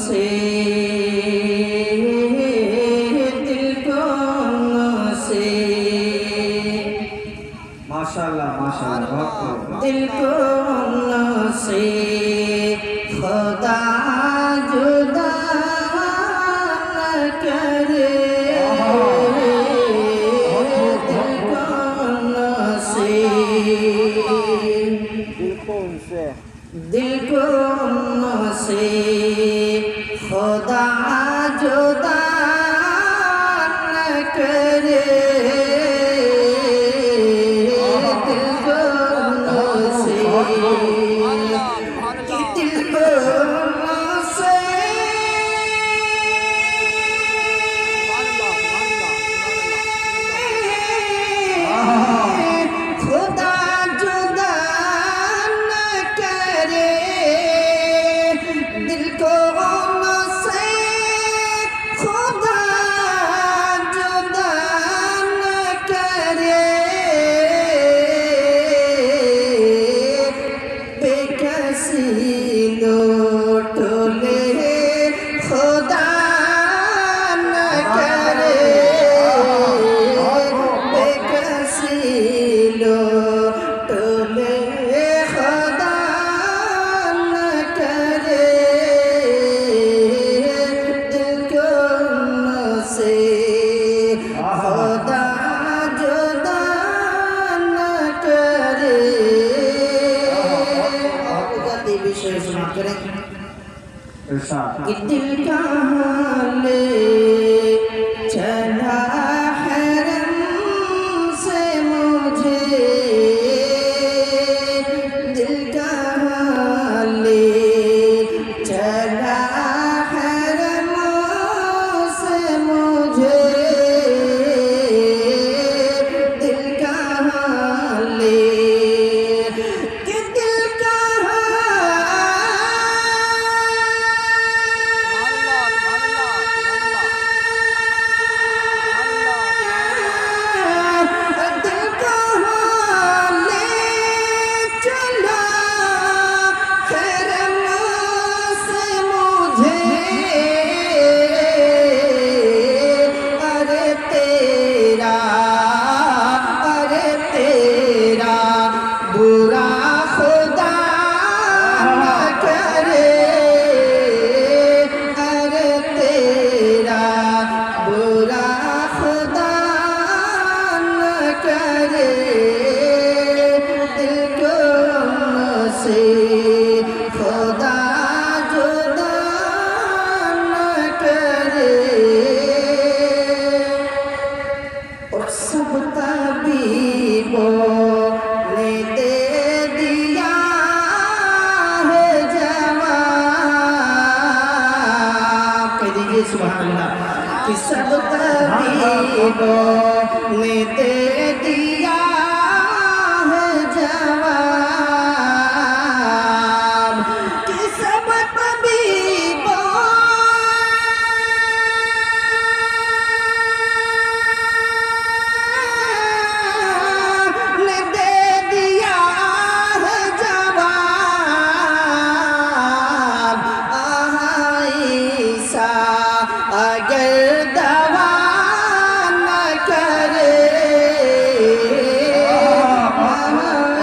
से दिल को से माशाल्लाह माशाल्लाह दिल को से खुदा जुदा न करे दिल को से खुदा जुदा न करे दिल को से दिल को से खुदा जुदा न करे दिल को से खुदा जुदा न करे बेकसी लौट ले खुदा न करे बेकसी लौट ले खुदा न करे दिल को से खुदा जुदा न करे गति विषय सुना करें कि दिल का ले चला हरम से मुझे दिल का ले चला हरम से मुझे दिल का ले कि दिल का दिल का ले चला हरम से मुझे अरे तेरा बुरा खुदा न करे अरे तेरा बुरा खुदा न करे दिल को से खुदा जुदा न करे और सब तबीबों ने दे दिया है जवाब कह दीजिए सुभान अल्लाह कि सब तबीबों ने दे दिया है जवाब कि सब तबीबों ने दे दिया है जवाब आईसा अगर दवा न करे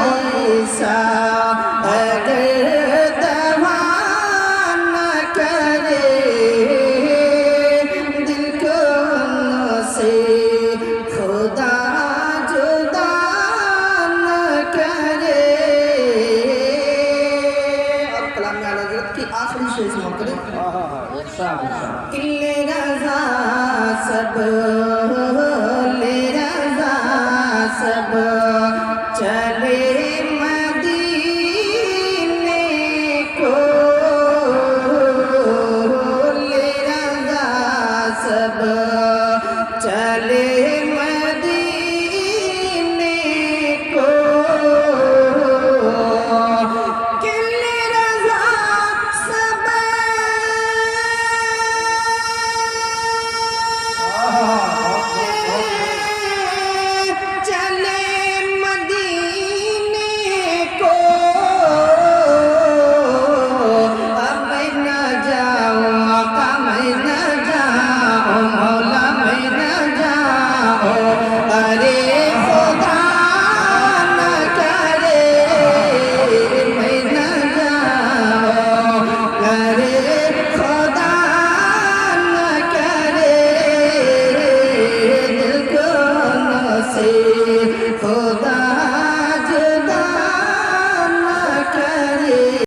आईसा अगर दवा न करे दिल को से खुदा जुदा न करे और कलाम में हज़रत की आखिरी शेर सुना करें किले रज़ा सब ले रज़ा सब चले मदीने को ले रज़ा सब चले मदीने को किले रज़ा सब चले से